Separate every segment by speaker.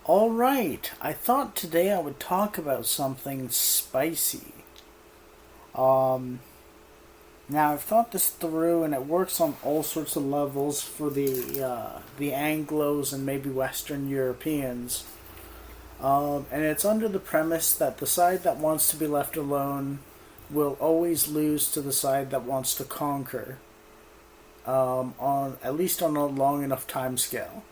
Speaker 1: All right, I thought today I would talk about something spicy. Um, Now I've thought this through, and it works on all sorts of levels for the Anglos and maybe Western Europeans. And it's under the premise that the side that wants to be left alone will always lose to the side that wants to conquer. On at least on a long enough time scale.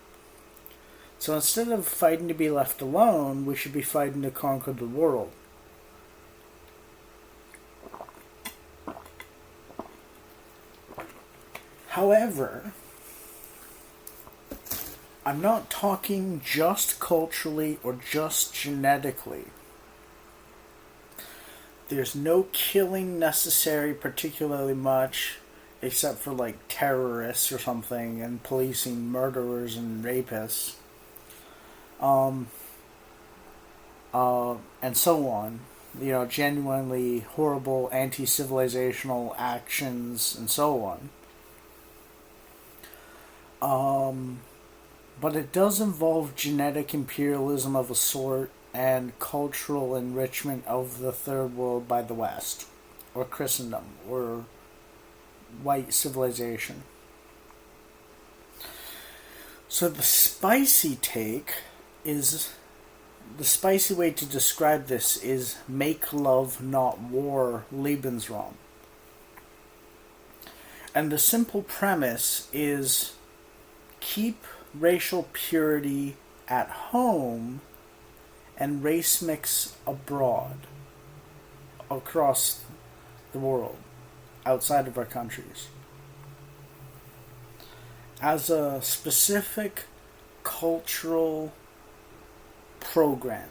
Speaker 1: So instead of fighting to be left alone, we should be fighting to conquer the world. However, I'm not talking just culturally or just genetically. There's no killing necessary particularly much, except for like terrorists or something and policing murderers and rapists. Um, and so on. You know, genuinely horrible anti civilizational actions and so on. Um, but it does involve genetic imperialism of a sort and cultural enrichment of the third world by the West, or Christendom, or white civilization. So is the spicy way to describe this is make love, not war, lebensraum. And the simple premise is keep racial purity at home and race mix abroad, across the world, outside of our countries. As a specific cultural program.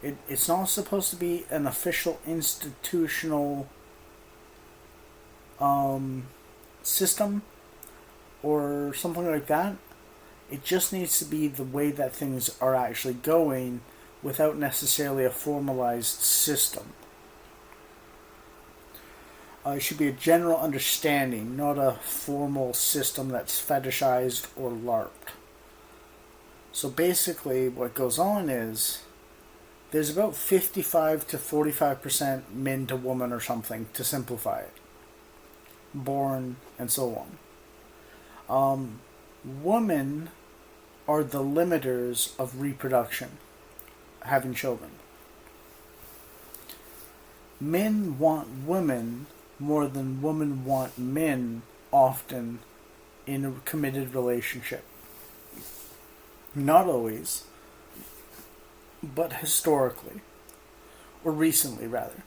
Speaker 1: It's not supposed to be an official institutional system or something like that. It just needs to be the way that things are actually going without necessarily a formalized system. It should be a general understanding, not a formal system that's fetishized or LARPed. So basically, what goes on is there's about 55 to 45% men to woman or something, to simplify it. Born and so on. Women are the limiters of reproduction, having children. Men want women more than women want men often in a committed relationship. Not always, but historically, or recently rather.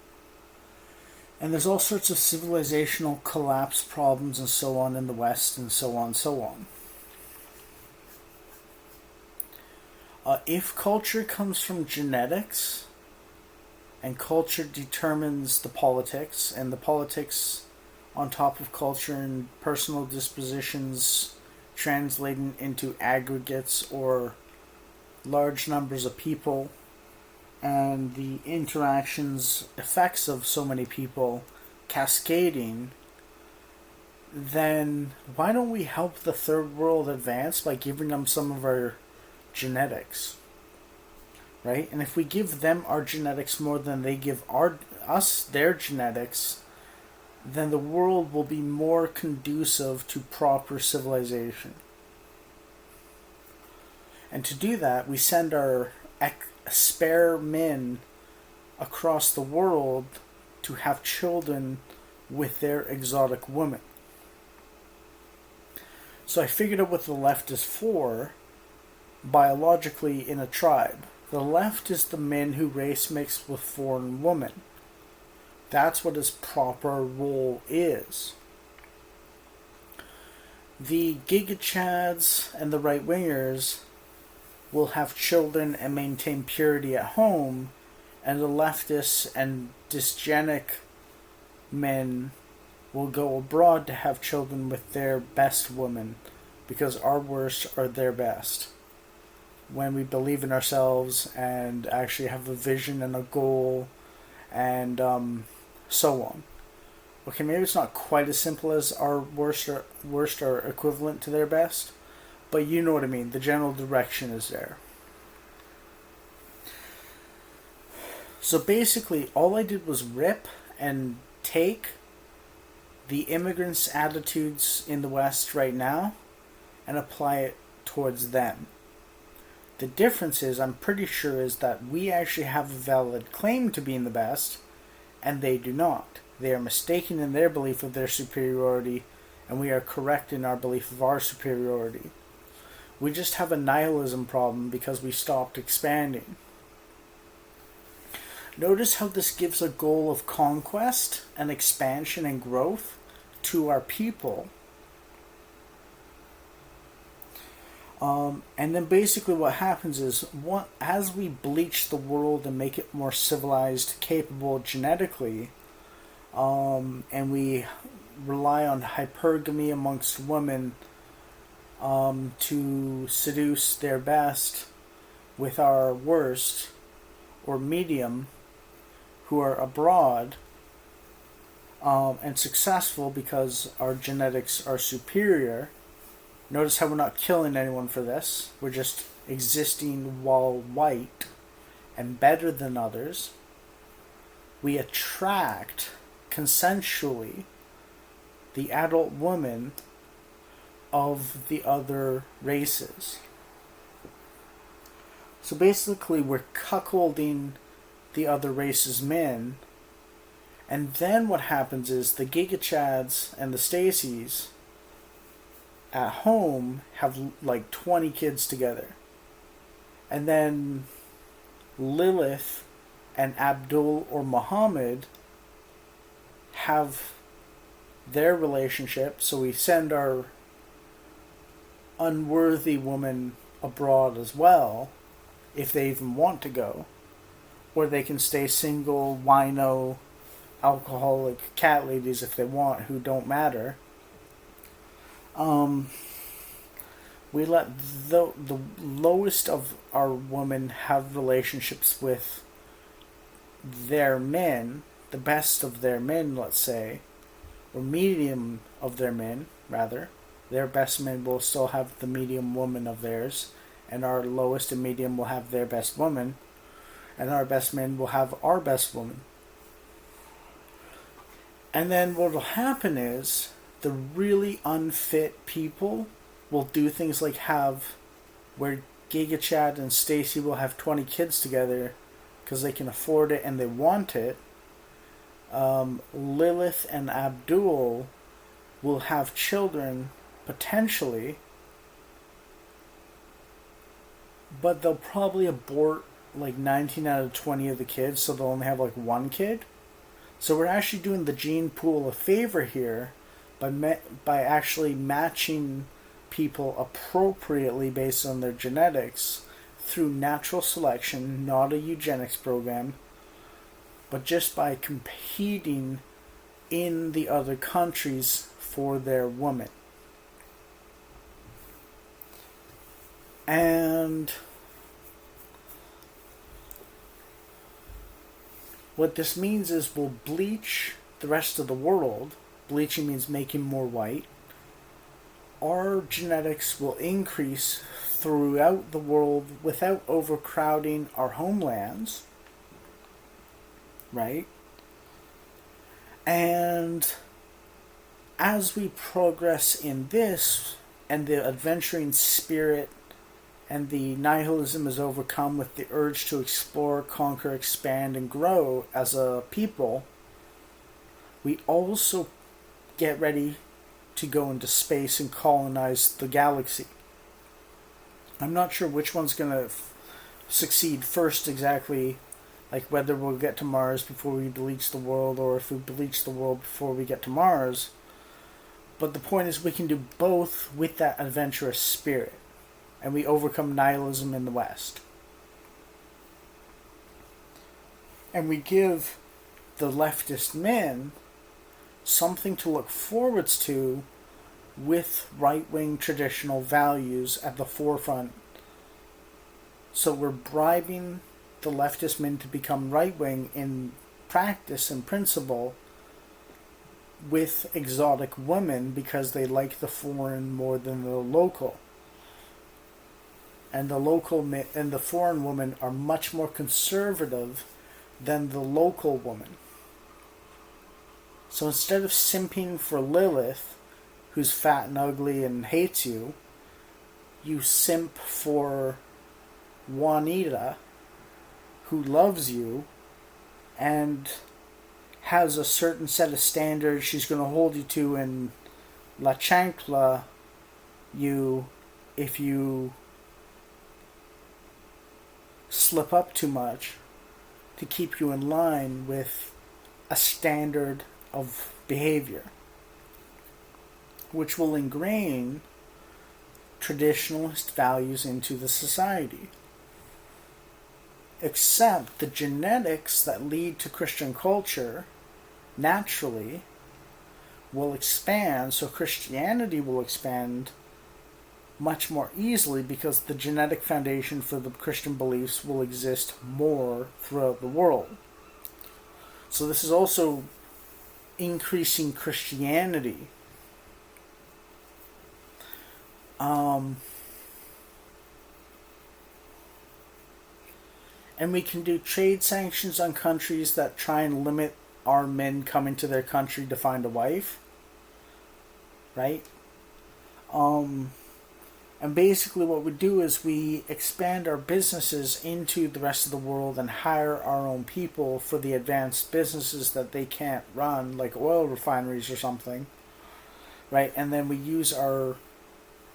Speaker 1: And there's all sorts of civilizational collapse problems and so on in the West and so on, so on. If culture comes from genetics, and culture determines the politics, and the politics on top of culture and personal dispositions translating into aggregates or large numbers of people, and the interactions, effects of so many people cascading, then why don't we help the third world advance by giving them some of our genetics? Right? And if we give them our genetics more than they give us their genetics, then the world will be more conducive to proper civilization. And to do that, we send our spare men across the world to have children with their exotic women. So I figured out what the left is for biologically in a tribe. The left is the men who race mix with foreign women. That's what his proper role is. The Giga Chads and the right wingers will have children and maintain purity at home, and the leftists and dysgenic men will go abroad to have children with their best women, because our worst are their best. When we believe in ourselves and actually have a vision and a goal and so on. Okay, maybe it's not quite as simple as our worst are equivalent to their best, but you know what I mean. The general direction is there. So basically, all I did was rip and take the immigrants' attitudes in the West right now and apply it towards them. The difference is, I'm pretty sure, is that we actually have a valid claim to being the best, and they do not. They are mistaken in their belief of their superiority, and we are correct in our belief of our superiority. We just have a nihilism problem because we stopped expanding. Notice how this gives a goal of conquest and expansion and growth to our people. And then basically what happens is, as we bleach the world and make it more civilized, capable genetically, and we rely on hypergamy amongst women to seduce their best with our worst or medium who are abroad and successful because our genetics are superior. Notice how we're not killing anyone for this. We're just existing while white and better than others. We attract consensually the adult woman of the other races. So basically we're cuckolding the other race's men, and then what happens is the Giga Chads and the Stacys at home have like 20 kids together, and then Lilith and Abdul or Muhammad have their relationship, so we send our unworthy woman abroad as well, if they even want to go, or they can stay single, wino, alcoholic cat ladies if they want, who don't matter. We let the lowest of our women have relationships with their men, the best of their men, let's say, or medium of their men, rather. Their best men will still have the medium woman of theirs, and our lowest and medium will have their best woman, and our best men will have our best woman. And then what will happen is the really unfit people will do things like where Giga Chad and Stacy will have 20 kids together because they can afford it and they want it. Lilith and Abdul will have children, potentially, but they'll probably abort like 19 out of 20 of the kids, so they'll only have like one kid. So we're actually doing the gene pool a favor here by actually matching people appropriately based on their genetics through natural selection, not a eugenics program, but just by competing in the other countries for their woman. And what this means is we'll bleach the rest of the world. Bleaching means making more white. Our genetics will increase throughout the world without overcrowding our homelands. Right? And as we progress in this, and the adventuring spirit and the nihilism is overcome with the urge to explore, conquer, expand, and grow as a people, we also get ready to go into space and colonize the galaxy. I'm not sure which one's going to succeed first exactly, like whether we'll get to Mars before we bleach the world, or if we bleach the world before we get to Mars. But the point is we can do both with that adventurous spirit, and we overcome nihilism in the West. And we give the leftist men something to look forwards to with right-wing traditional values at the forefront. So we're bribing the leftist men to become right-wing in practice and principle with exotic women because they like the foreign more than the local. And the local and the foreign women are much more conservative than the local woman. So instead of simping for Lilith, who's fat and ugly and hates you, you simp for Juanita, who loves you and has a certain set of standards she's going to hold you to, and la chancla you if you slip up too much, to keep you in line with a standard of behavior, which will ingrain traditionalist values into the society. Except the genetics that lead to Christian culture naturally will expand, so Christianity will expand much more easily because the genetic foundation for the Christian beliefs will exist more throughout the world. So this is also increasing Christianity. And we can do trade sanctions on countries that try and limit our men coming to their country to find a wife. Right? And basically what we do is we expand our businesses into the rest of the world and hire our own people for the advanced businesses that they can't run, like oil refineries or something. Right? And then we use our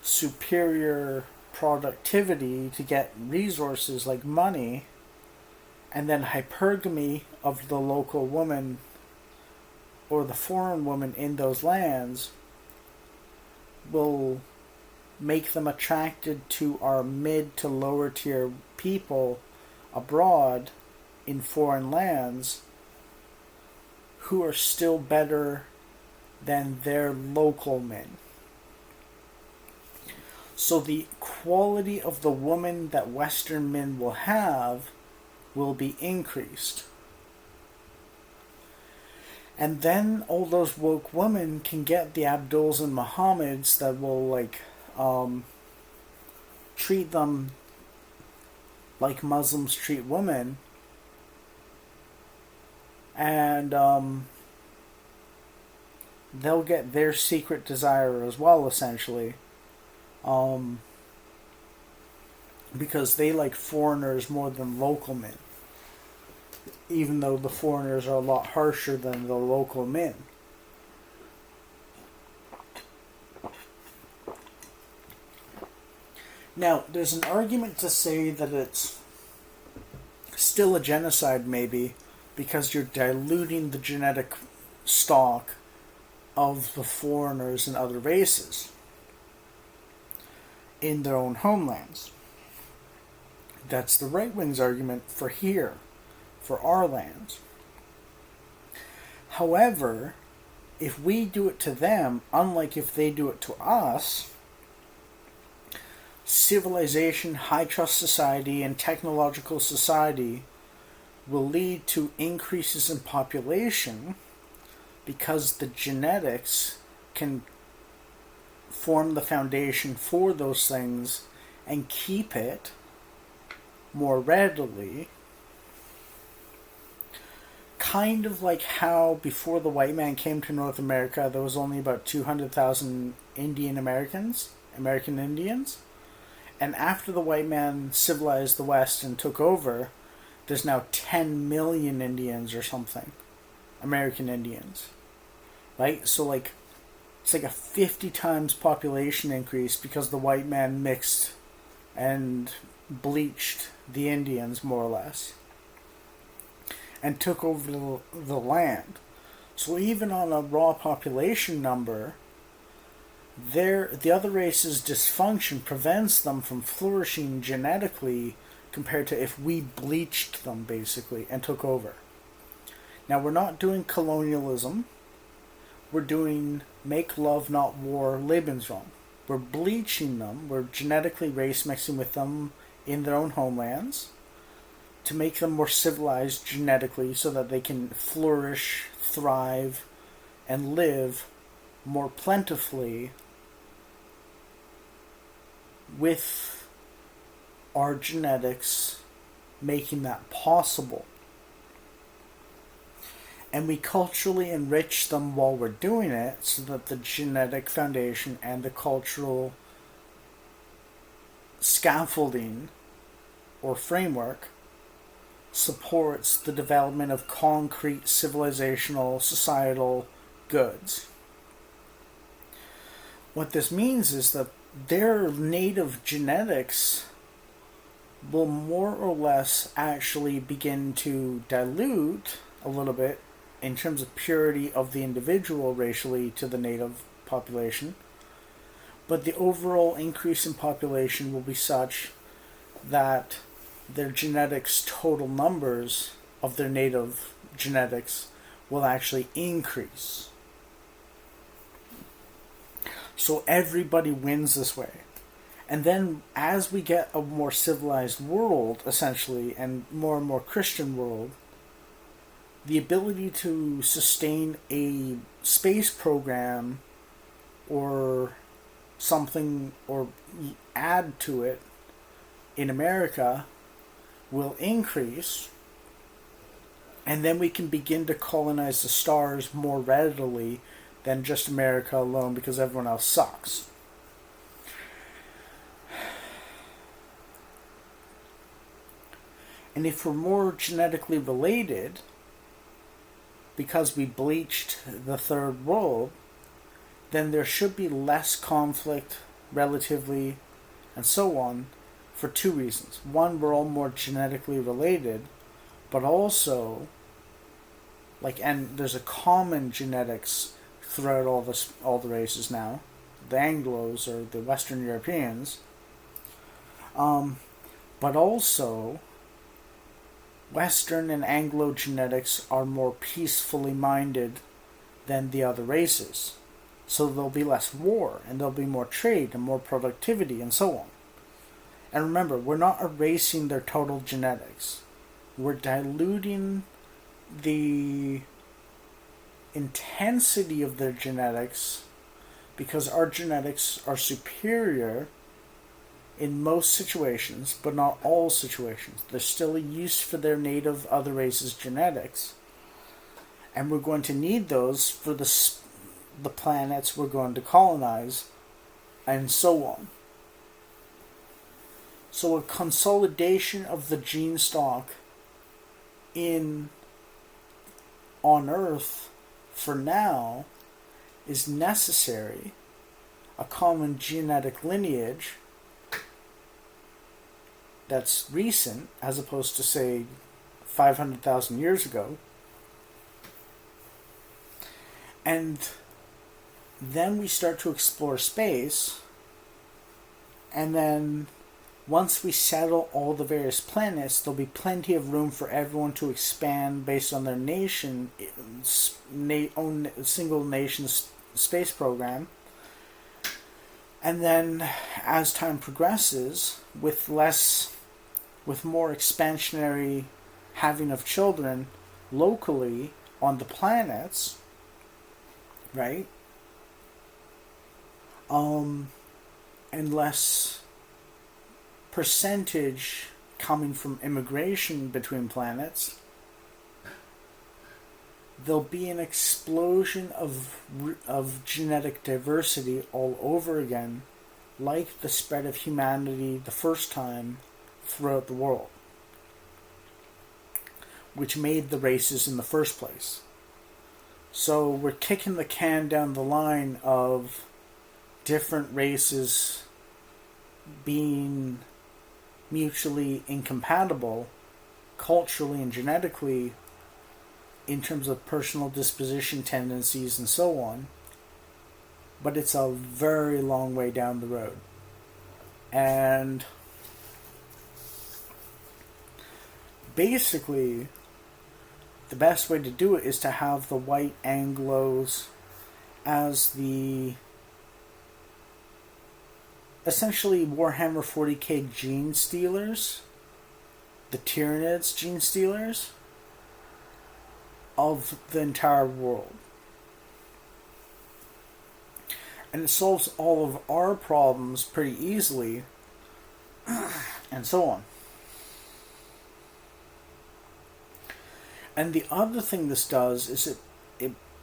Speaker 1: superior productivity to get resources like money, and then hypergamy of the local woman or the foreign woman in those lands will make them attracted to our mid to lower tier people abroad in foreign lands who are still better than their local men. So the quality of the woman that Western men will have will be increased. And then all those woke women can get the Abduls and Muhammads that will treat them like Muslims treat women, and they'll get their secret desire as well, essentially, because they like foreigners more than local men, even though the foreigners are a lot harsher than the local men. Now, there's an argument to say that it's still a genocide, maybe, because you're diluting the genetic stock of the foreigners and other races in their own homelands. That's the right wing's argument for here, for our lands. However, if we do it to them, unlike if they do it to us, civilization, high trust society, and technological society will lead to increases in population because the genetics can form the foundation for those things and keep it more readily. Kind of like how before the white man came to North America, there was only about 200,000 American Indians. And after the white man civilized the West and took over, there's now 10 million Indians or something. American Indians. Right? So it's like a 50 times population increase because the white man mixed and bleached the Indians, more or less, and took over the land. So even on a raw population number, the other race's dysfunction prevents them from flourishing genetically compared to if we bleached them, basically, and took over. Now, we're not doing colonialism. We're doing make love, not war, lebensraum. We're bleaching them. We're genetically race mixing with them in their own homelands to make them more civilized genetically so that they can flourish, thrive, and live more plentifully with our genetics making that possible. And we culturally enrich them while we're doing it so that the genetic foundation and the cultural scaffolding or framework supports the development of concrete civilizational societal goods. What this means is that their native genetics will more or less actually begin to dilute a little bit in terms of purity of the individual racially to the native population, but the overall increase in population will be such that their genetics total numbers of their native genetics will actually increase. So everybody wins this way. And then as we get a more civilized world, essentially, and more Christian world, the ability to sustain a space program or something or add to it in America will increase, and then we can begin to colonize the stars more readily than just America alone because everyone else sucks. And if we're more genetically related, because we bleached the third world, then there should be less conflict relatively and so on for two reasons. One, we're all more genetically related, but also, and there's a common genetics throughout all the races now. The Anglos or the Western Europeans. But also, Western and Anglo genetics are more peacefully minded than the other races. So there'll be less war, and there'll be more trade and more productivity and so on. And remember, we're not erasing their total genetics. We're diluting the intensity of their genetics because our genetics are superior in most situations, but not all situations. There's still a use for their native other races' genetics. And we're going to need those for the planets we're going to colonize, and so on. So a consolidation of the gene stock on Earth for now is necessary. A common genetic lineage that's recent, as opposed to, say, 500,000 years ago. And then we start to explore space, and then once we settle all the various planets, there'll be plenty of room for everyone to expand based on their own single nation's space program. And then, as time progresses, with more expansionary having of children locally on the planets, right? And less percentage coming from immigration between planets, there'll be an explosion of genetic diversity all over again, like the spread of humanity the first time throughout the world, which made the races in the first place. So we're kicking the can down the line of different races being mutually incompatible culturally and genetically in terms of personal disposition tendencies and so on, but it's a very long way down the road. And basically, the best way to do it is to have the white Anglos as the essentially Warhammer 40k gene stealers, the Tyranids gene stealers of the entire world. And it solves all of our problems pretty easily, and so on. And the other thing this does is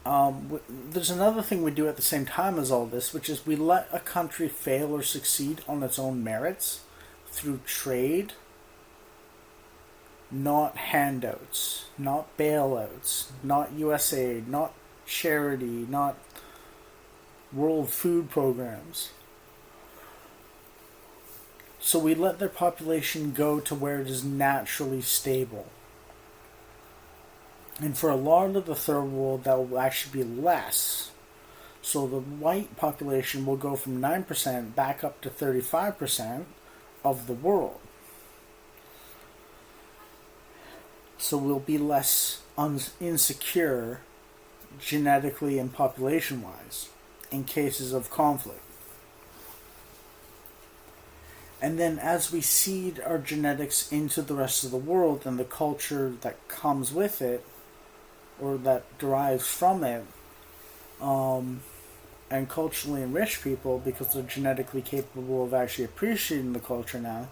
Speaker 1: there's another thing we do at the same time as all this, which is we let a country fail or succeed on its own merits through trade, not handouts, not bailouts, not USAID, not charity, not world food programs. So we let their population go to where it is naturally stable. And for a lot of the third world, that will actually be less. So the white population will go from 9% back up to 35% of the world. So we'll be less insecure genetically and population-wise in cases of conflict. And then as we seed our genetics into the rest of the world and the culture that comes with it, or that derives from it, and culturally enrich people because they're genetically capable of actually appreciating the culture now,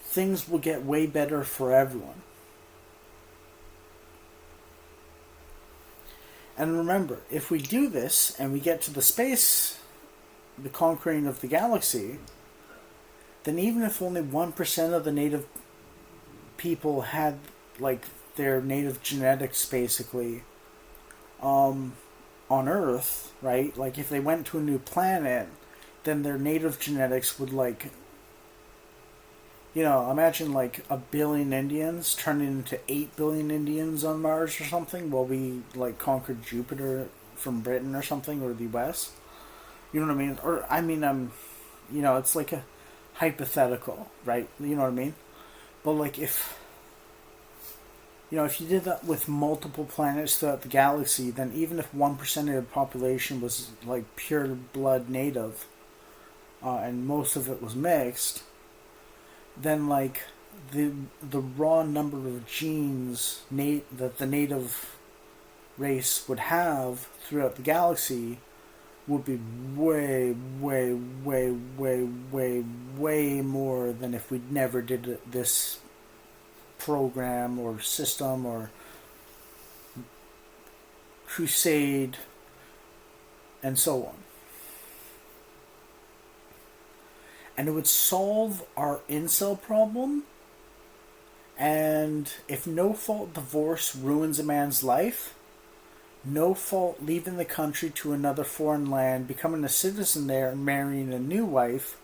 Speaker 1: things will get way better for everyone. And remember, if we do this and we get to the space, the conquering of the galaxy, then even if only 1% of the native people had like their native genetics basically on Earth, right? Like if they went to a new planet, then their native genetics would imagine like 1 billion Indians turning into 8 billion Indians on Mars or something while we like conquered Jupiter from Britain or something, or the US. You know what I mean? Or I mean, it's like a hypothetical, right? You know what I mean? But like if you did that with multiple planets throughout the galaxy, then even if 1% of the population was like pure blood native, and most of it was mixed, then like the raw number of genes that the native race would have throughout the galaxy would be way, way, way, way, way, way more than if we never did this program or system or crusade and so on. And it would solve our incel problem. And if no-fault divorce ruins a man's life, no-fault leaving the country to another foreign land, becoming a citizen there, and marrying a new wife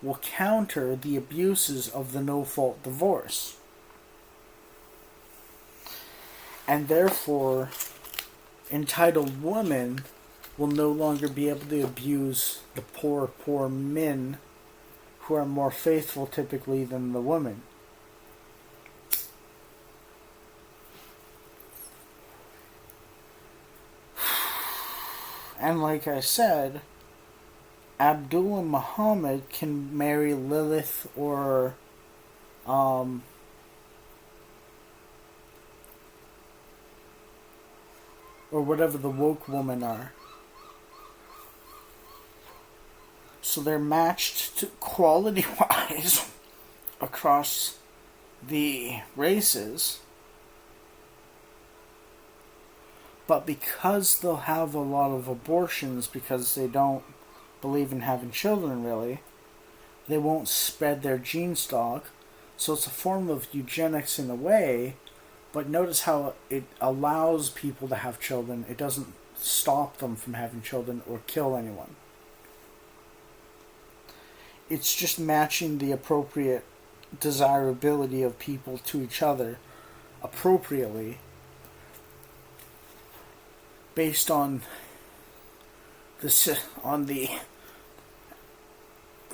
Speaker 1: will counter the abuses of the no-fault divorce. And therefore, entitled women will no longer be able to abuse the poor, poor men who are more faithful typically than the women. And like I said, Abdullah Muhammad can marry Lilith or whatever the woke women are. So they're matched to quality-wise across the races. But because they'll have a lot of abortions because they don't believe in having children really, they won't spread their gene stock. So it's a form of eugenics in a way, but notice how it allows people to have children. It doesn't stop them from having children or kill anyone. It's just matching the appropriate desirability of people to each other appropriately based on the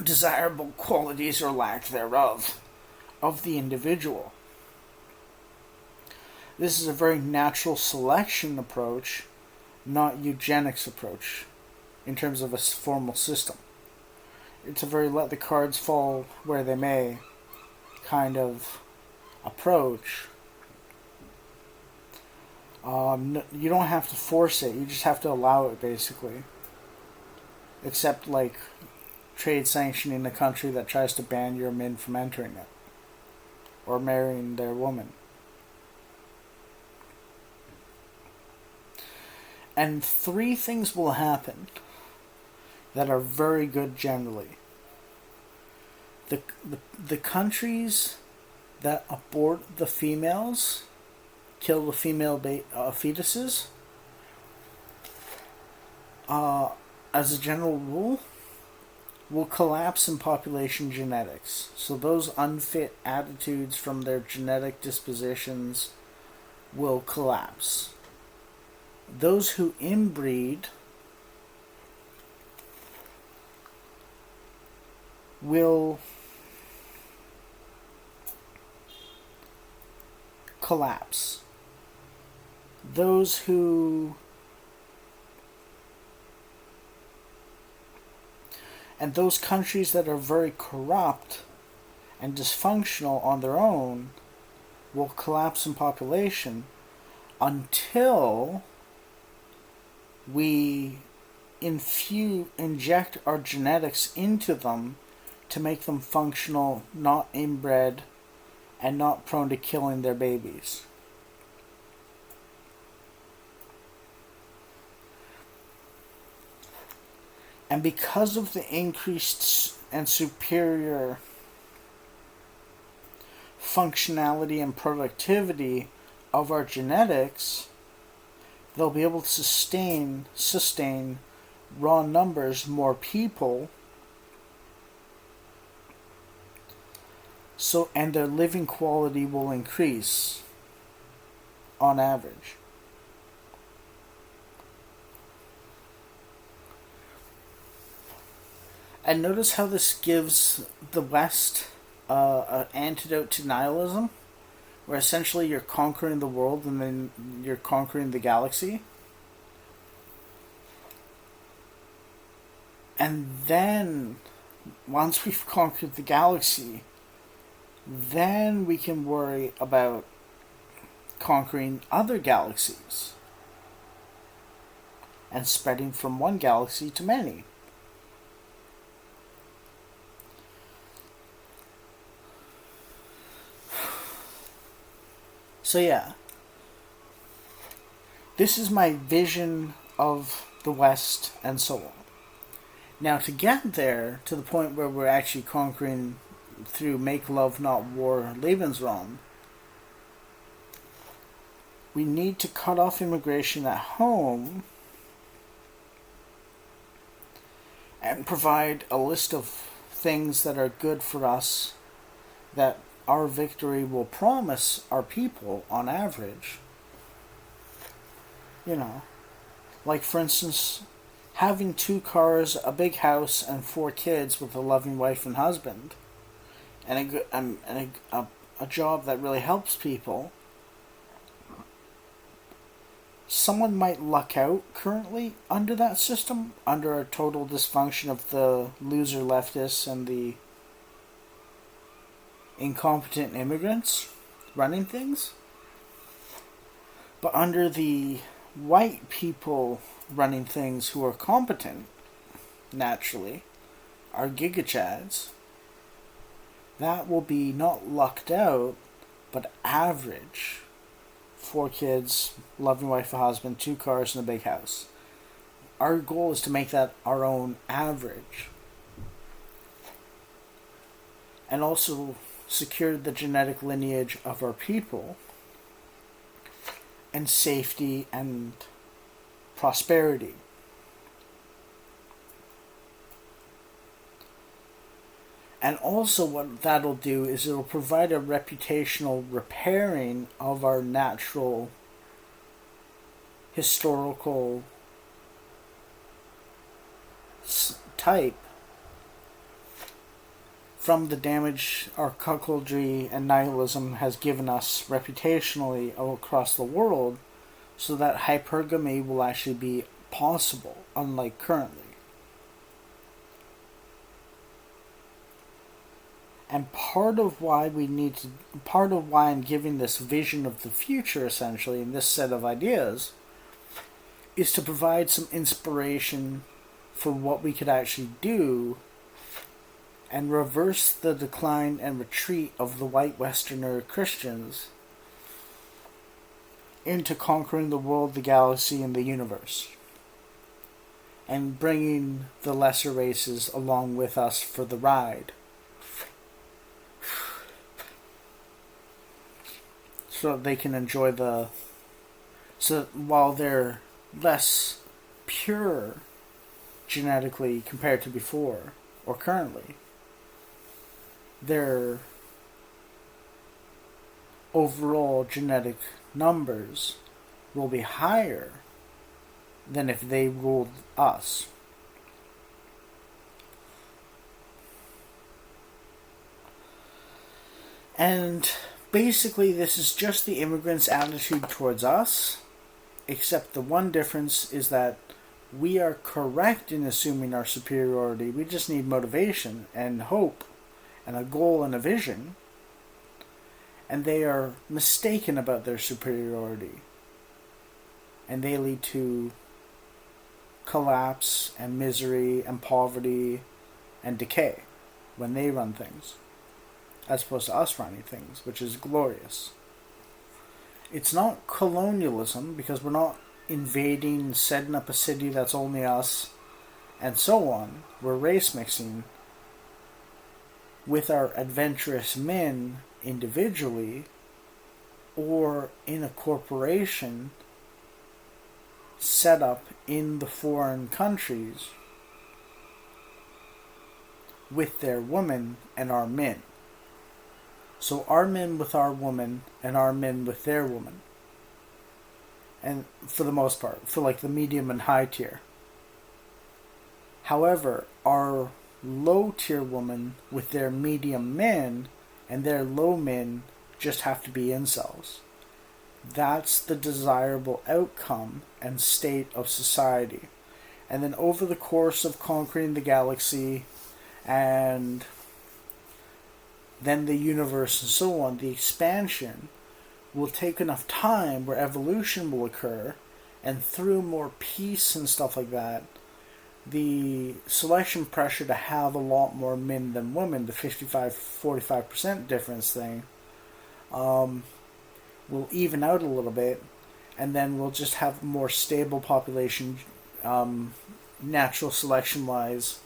Speaker 1: desirable qualities or lack thereof of the individual. This is a very natural selection approach, not eugenics approach, in terms of a formal system. It's a very let the cards fall where they may kind of approach. You don't have to force it, you just have to allow it basically. Except like trade sanctioning a country that tries to ban your men from entering it. or marrying their woman. And three things will happen that are very good generally. The countries that abort the females, kill the female fetuses, as a general rule, will collapse in population genetics. So those unfit attitudes from their genetic dispositions will collapse. Those who inbreed will collapse. Those who and those countries that are very corrupt and dysfunctional on their own will collapse in population until we inject our genetics into them to make them functional, not inbred, and not prone to killing their babies. And because of the increased and superior functionality and productivity of our genetics, they'll be able to sustain raw numbers, more people, and their living quality will increase on average. And notice how this gives the West an antidote to nihilism, where essentially you're conquering the world and then you're conquering the galaxy. And then, once we've conquered the galaxy, then we can worry about conquering other galaxies and spreading from one galaxy to many. So yeah, this is my vision of the West and so on. Now to get there, to the point where we're actually conquering through make love not war lebensraum, we need to cut off immigration at home and provide a list of things that are good for us, that our victory will promise our people on average. You know, like for instance, having 2 cars, a big house, and 4 kids with a loving wife and husband, and a job that really helps people. Someone might luck out currently under that system, under a total dysfunction of the loser leftists and the incompetent immigrants running things. But under the white people running things who are competent, naturally, are gigachads, that will be not lucked out, but average. 4 kids, loving wife and husband, 2 cars, and a big house. Our goal is to make that our own average. And also secure the genetic lineage of our people, and safety and prosperity. And also what that'll do is it'll provide a reputational repairing of our natural historical type from the damage our cuckoldry and nihilism has given us reputationally across the world, so that hypergamy will actually be possible, unlike currently. And part of why I'm giving this vision of the future, essentially, in this set of ideas, is to provide some inspiration for what we could actually do and reverse the decline and retreat of the white Westerner Christians into conquering the world, the galaxy, and the universe, and bringing the lesser races along with us for the ride. So that they can enjoy so that while they're less pure genetically compared to before or currently, their overall genetic numbers will be higher than if they ruled us. And basically, this is just the immigrants' attitude towards us, except the one difference is that we are correct in assuming our superiority. We just need motivation and hope and a goal and a vision. And they are mistaken about their superiority. And they lead to collapse and misery and poverty and decay when they run things, as opposed to us running things, which is glorious. It's not colonialism, because we're not invading, setting up a city that's only us, and so on. We're race mixing with our adventurous men individually or in a corporation set up in the foreign countries with their women and our men. So our men with our women and our men with their women. And for the most part, for like the medium and high tier. However, our low tier women with their medium men and their low men just have to be incels. That's the desirable outcome and state of society. And then over the course of conquering the galaxy and then the universe and so on, the expansion will take enough time where evolution will occur, and through more peace and stuff like that, the selection pressure to have a lot more men than women, the 55-45% difference thing, will even out a little bit, and then we'll just have a more stable population, natural selection wise.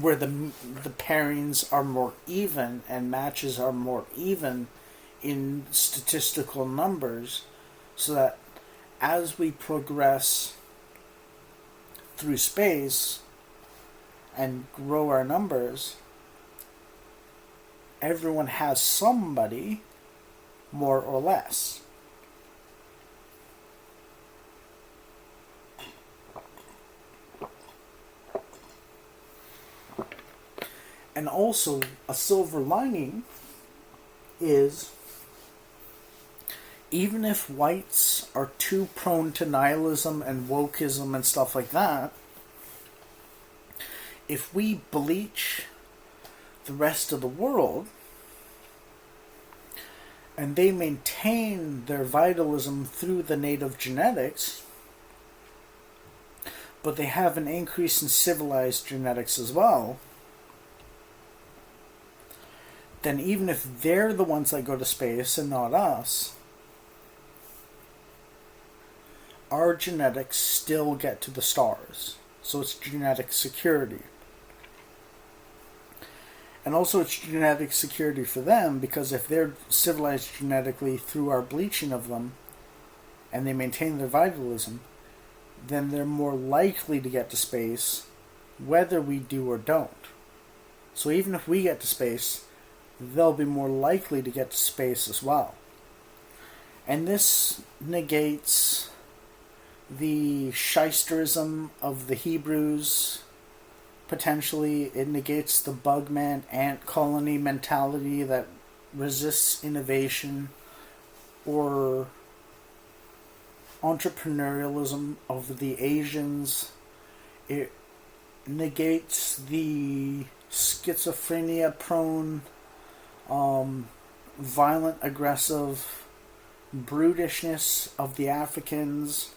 Speaker 1: Where the pairings are more even and matches are more even in statistical numbers, so that as we progress through space and grow our numbers, everyone has somebody more or less. And also, a silver lining is, even if whites are too prone to nihilism and wokeism and stuff like that, if we bleach the rest of the world and they maintain their vitalism through the native genetics, but they have an increase in civilized genetics as well, then even if they're the ones that go to space and not us, our genetics still get to the stars. So it's genetic security. And also it's genetic security for them, because if they're civilized genetically through our bleaching of them, and they maintain their vitalism, then they're more likely to get to space, whether we do or don't. So even if we get to space, they'll be more likely to get to space as well. And this negates the shysterism of the Hebrews. Potentially, it negates the bugman ant colony mentality that resists innovation, or entrepreneurialism of the Asians. It negates the schizophrenia prone, violent, aggressive brutishness of the Africans.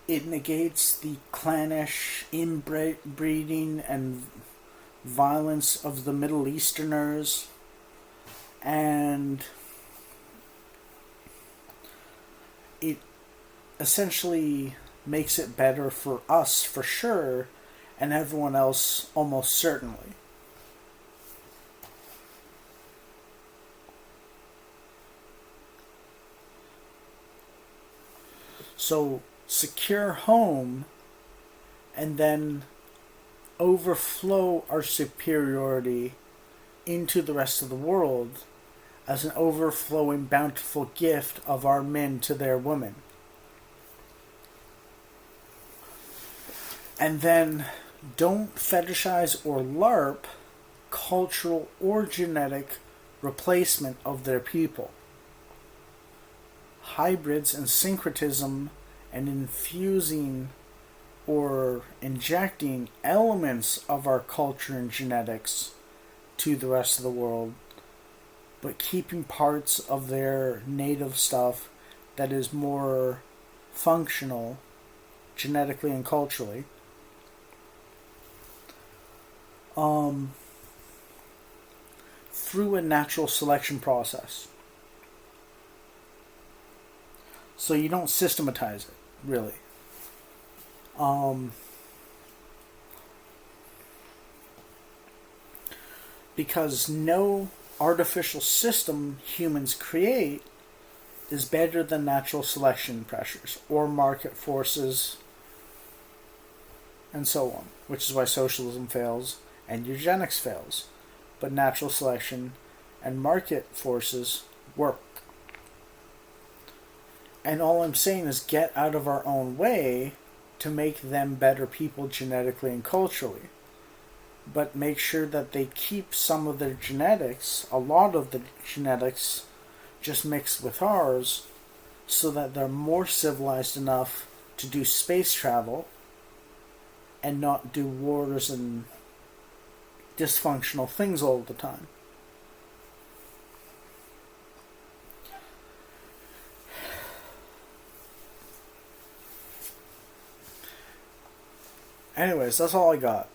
Speaker 1: It negates the clannish inbreeding and violence of the Middle Easterners, and it essentially makes it better for us for sure, and everyone else almost certainly. So, secure home and then overflow our superiority into the rest of the world as an overflowing bountiful gift of our men to their women. And then don't fetishize or LARP cultural or genetic replacement of their people. Hybrids and syncretism and infusing or injecting elements of our culture and genetics to the rest of the world, but keeping parts of their native stuff that is more functional genetically and culturally. Through a natural selection process. So you don't systematize it, really. Because no artificial system humans create is better than natural selection pressures or market forces and so on, which is why socialism fails and eugenics fails. But natural selection and market forces work. And all I'm saying is get out of our own way to make them better people genetically and culturally. But make sure that they keep some of their genetics, a lot of the genetics, just mixed with ours, so that they're more civilized enough to do space travel and not do wars and dysfunctional things all the time. Anyways, that's all I got.